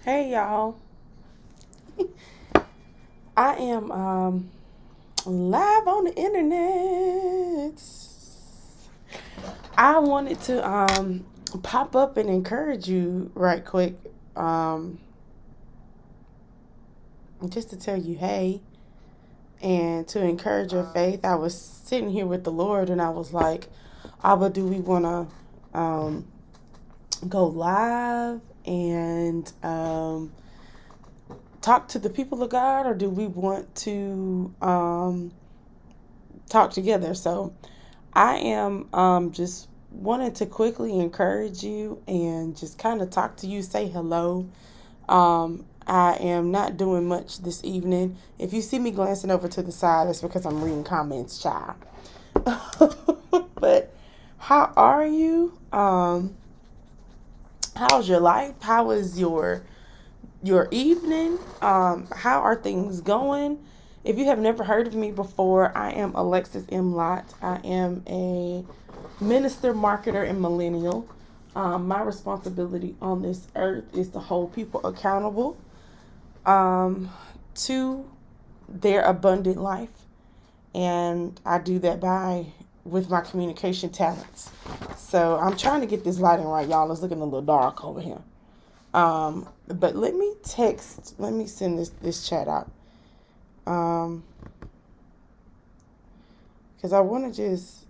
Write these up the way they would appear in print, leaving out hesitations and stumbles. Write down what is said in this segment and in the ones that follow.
Hey y'all. I am live on the internet. I wanted to pop up and encourage you right quick. Um just to tell you hey and to encourage your faith. I was sitting here with the Lord and I was like, Abba, do we wanna go live and talk to the people of God, or do we want to talk together? So I am just wanted to quickly encourage you and just kind of talk to you, say hello. I am not doing much this evening. If you see me glancing over to the side, it's because I'm reading comments, child. But how are you? How's your life? How is your evening? How are things going? If you have never heard of me before, I am Alexis M. Lott. I am a minister, marketer, and millennial. My responsibility on this earth is to hold people accountable to their abundant life. And I do that with my communication talents. So I'm trying to get this lighting right, y'all. It's looking a little dark over here. But let me send this chat out. Because I want to just,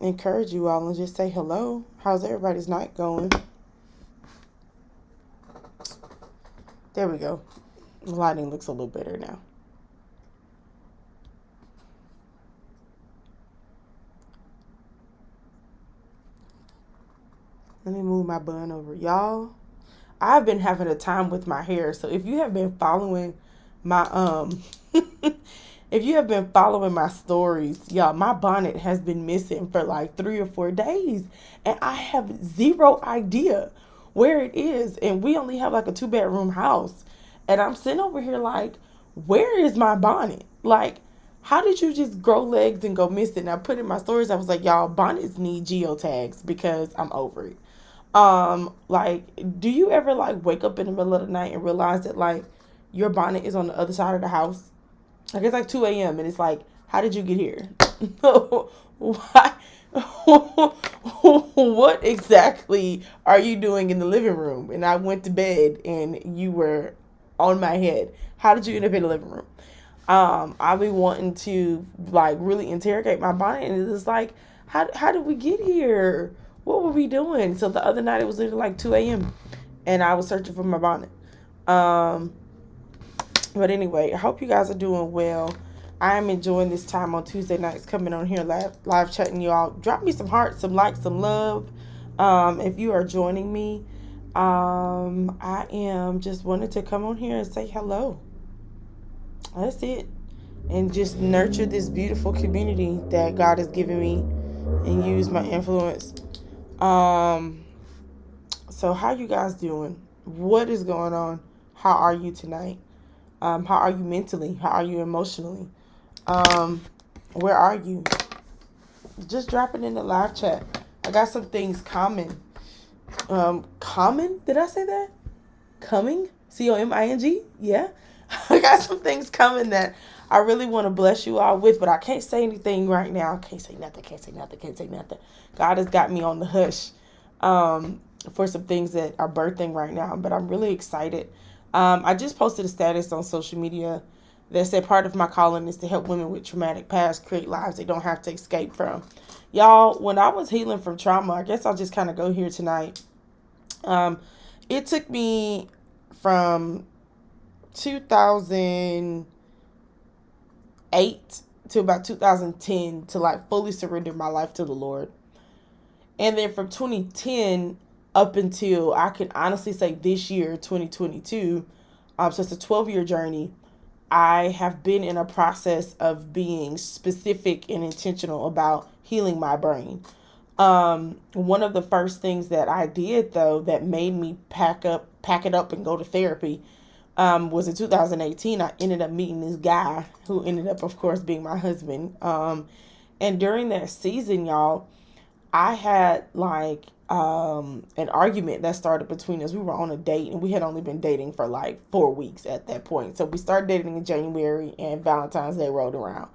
encourage you all and just say hello. How's everybody's night going? There we go. The lighting looks a little better now. Let me move my bun over. Y'all, I've been having a time with my hair. So if you have been following my if you have been following my stories, y'all, my bonnet has been missing for like 3 or 4 days. And I have zero idea where it is. And we only have like a 2 bedroom house. And I'm sitting over here like, where is my bonnet? Like, how did you just grow legs and go missing? And I put in my stories, I was like, y'all, bonnets need geotags because I'm over it. Like, do you ever like wake up in the middle of the night and realize that like your bonnet is on the other side of the house? Like it's like 2 a.m. and it's like, how did you get here? Why? What exactly are you doing in the living room? And I went to bed and you were on my head. How did you end up in the living room? I be wanting to like really interrogate my bonnet, and it's like, how did we get here? What were we doing? So the other night it was literally like 2 a.m. and I was searching for my bonnet. Um, but anyway, I hope you guys are doing well. I am enjoying this time on Tuesday nights coming on here live chatting you all. Drop me some hearts, some likes, some love. If you are joining me, I am just wanted to come on here and say hello. That's it. And just nurture this beautiful community that God has given me and use my influence. Um, so how you guys doing? What is going on? How are you tonight? How are you mentally? How are you emotionally? Um, where are you? Just drop it in the live chat. I got some things common. Common? Did I say that? Coming? Coming? Yeah. I got some things coming that I really want to bless you all with, but I can't say anything right now. Can't say nothing, can't say nothing, can't say nothing. God has got me on the hush for some things that are birthing right now, but I'm really excited. I just posted a status on social media that said part of my calling is to help women with traumatic past create lives they don't have to escape from. Y'all, when I was healing from trauma, I guess I'll just kind of go here tonight. Um, it took me from 2008 to about 2010 to like fully surrender my life to the Lord. And then from 2010 up until I can honestly say this year, 2022, so it's a 12-year journey. I have been in a process of being specific and intentional about healing my brain. One of the first things that I did though that made me pack it up and go to therapy was in 2018. I ended up meeting this guy who ended up, of course, being my husband. And during that season, y'all, I had like an argument that started between us. We were on a date and we had only been dating for like 4 weeks at that point. So we started dating in January and Valentine's Day rolled around.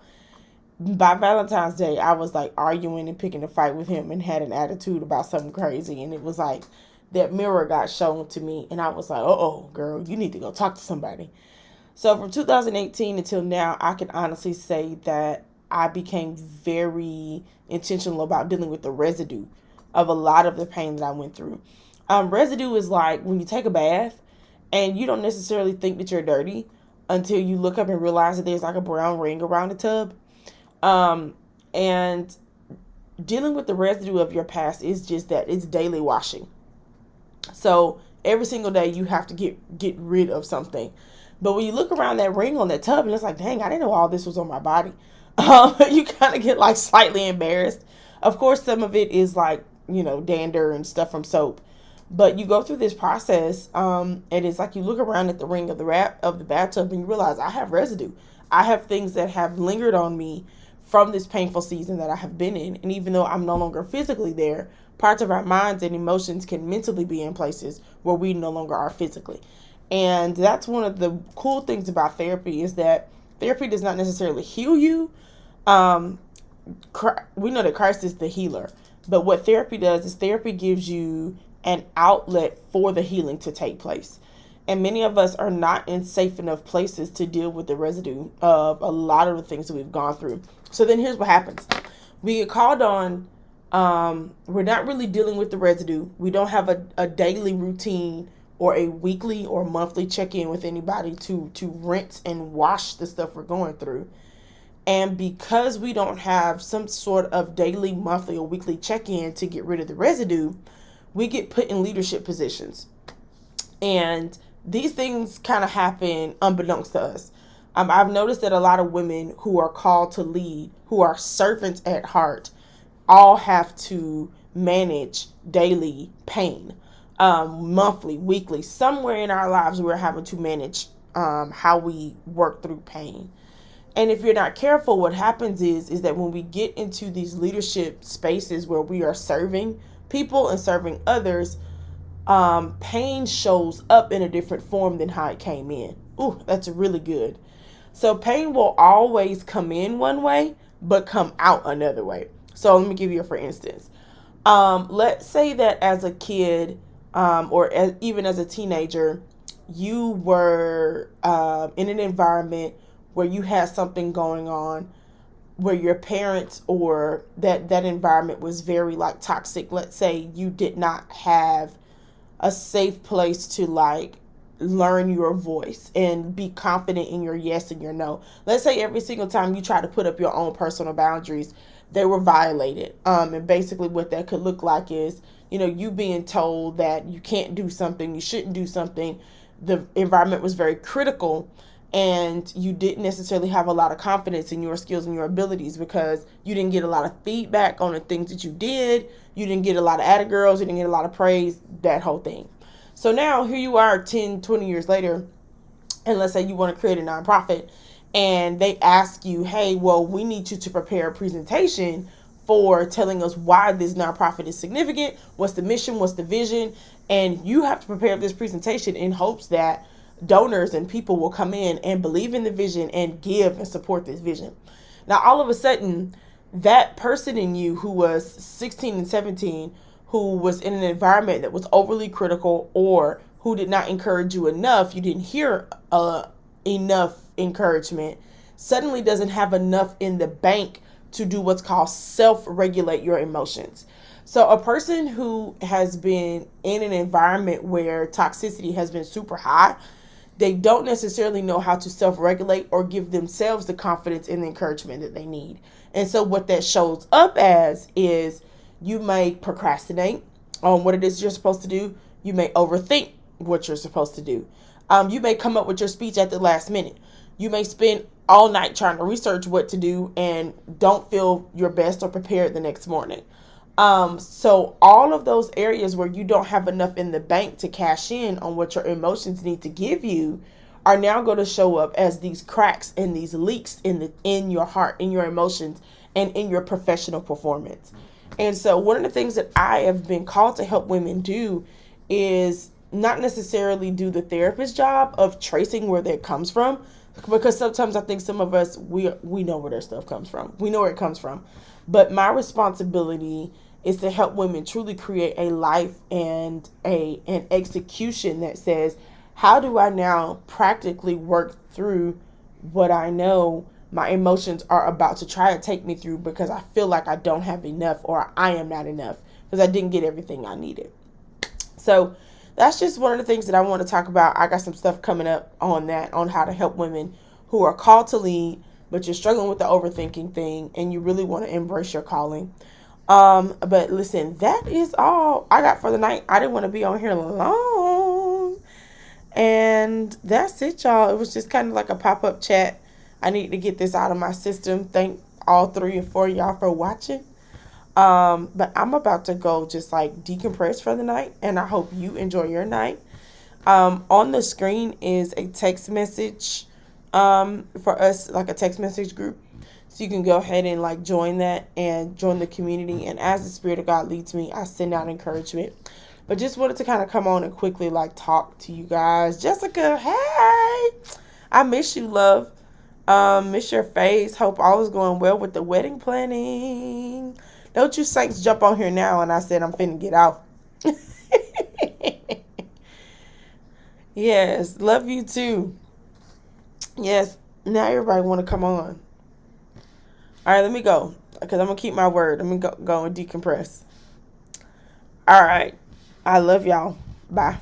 By Valentine's Day, I was like arguing and picking a fight with him and had an attitude about something crazy. And it was like that mirror got shown to me. And I was like, oh, girl, you need to go talk to somebody. So from 2018 until now, I can honestly say that I became very intentional about dealing with the residue of a lot of the pain that I went through. Residue is like when you take a bath and you don't necessarily think that you're dirty until you look up and realize that there's like a brown ring around the tub. And dealing with the residue of your past is just that it's daily washing. So every single day you have to get rid of something. But when you look around that ring on that tub and it's like, dang, I didn't know all this was on my body. You kind of get like slightly embarrassed. Of course, some of it is like, dander and stuff from soap. But you go through this process, and it's like you look around at the ring of the bathtub and you realize I have residue. I have things that have lingered on me from this painful season that I have been in. And even though I'm no longer physically there, parts of our minds and emotions can mentally be in places where we no longer are physically. And that's one of the cool things about therapy is that therapy does not necessarily heal you. We know that Christ is the healer, but what therapy does is therapy gives you an outlet for the healing to take place. And many of us are not in safe enough places to deal with the residue of a lot of the things that we've gone through. So then here's what happens. We get called on. We're not really dealing with the residue. We don't have a daily routine or a weekly or monthly check-in with anybody to rinse and wash the stuff we're going through. And because we don't have some sort of daily, monthly, or weekly check-in to get rid of the residue, we get put in leadership positions. And these things kind of happen unbeknownst to us. I've noticed that a lot of women who are called to lead, who are servants at heart, all have to manage daily pain, monthly, weekly. Somewhere in our lives, we're having to manage how we work through pain. And if you're not careful, what happens is that when we get into these leadership spaces where we are serving people and serving others, pain shows up in a different form than how it came in. Ooh, that's really good. So pain will always come in one way, but come out another way. So let me give you a for instance. Let's say that as a kid, even as a teenager, you were in an environment where you had something going on, where your parents or that environment was very like toxic. Let's say you did not have a safe place to like learn your voice and be confident in your yes and your no. Let's say every single time you try to put up your own personal boundaries, they were violated. And basically what that could look like is, you being told that you can't do something, you shouldn't do something. The environment was very critical and you didn't necessarily have a lot of confidence in your skills and your abilities because you didn't get a lot of feedback on the things that you did. You didn't get a lot of atta girls. You didn't get a lot of praise, that whole thing. So now here you are 10, 20 years later, and let's say you want to create a nonprofit and they ask you, hey, well, we need you to prepare a presentation for telling us why this nonprofit is significant. What's the mission? What's the vision? And you have to prepare this presentation in hopes that donors and people will come in and believe in the vision and give and support this vision. Now, all of a sudden, that person in you who was 16 and 17, who was in an environment that was overly critical or who did not encourage you enough, you didn't hear enough encouragement, suddenly doesn't have enough in the bank to do what's called self-regulate your emotions. So a person who has been in an environment where toxicity has been super high, they don't necessarily know how to self-regulate or give themselves the confidence and the encouragement that they need. And so what that shows up as is you may procrastinate on what it is you're supposed to do. You may overthink what you're supposed to do. You may come up with your speech at the last minute. You may spend all night trying to research what to do and don't feel your best or prepared the next morning. So all of those areas where you don't have enough in the bank to cash in on what your emotions need to give you are now going to show up as these cracks and these leaks in your heart, in your emotions, and in your professional performance. And so one of the things that I have been called to help women do is not necessarily do the therapist job of tracing where that comes from, because sometimes I think some of us, we know where their stuff comes from. We know where it comes from. But my responsibility is to help women truly create a life and an execution that says, how do I now practically work through what I know my emotions are about to try to take me through, because I feel like I don't have enough, or I am not enough because I didn't get everything I needed. So that's just one of the things that I want to talk about. I got some stuff coming up on that, on how to help women who are called to lead, but you're struggling with the overthinking thing and you really want to embrace your calling. But listen, that is all I got for the night. I didn't want to be on here long. And that's it, y'all. It was just kind of like a pop-up chat. I need to get this out of my system. Thank all 3 and 4 of y'all for watching. But I'm about to go just like decompress for the night, and I hope you enjoy your night. On the screen is a text message for us, like a text message group. So you can go ahead and like join that and join the community. And as the Spirit of God leads me, I send out encouragement. But just wanted to kind of come on and quickly like talk to you guys. Jessica, hey, I miss you, love. Miss your face. Hope all is going well with the wedding planning. Don't you saints jump on here now and I said I'm finna get out. Yes, love you too. Yes, now everybody want to come on. All right, let me go because I'm going to keep my word. Let me go and decompress. All right. I love y'all. Bye.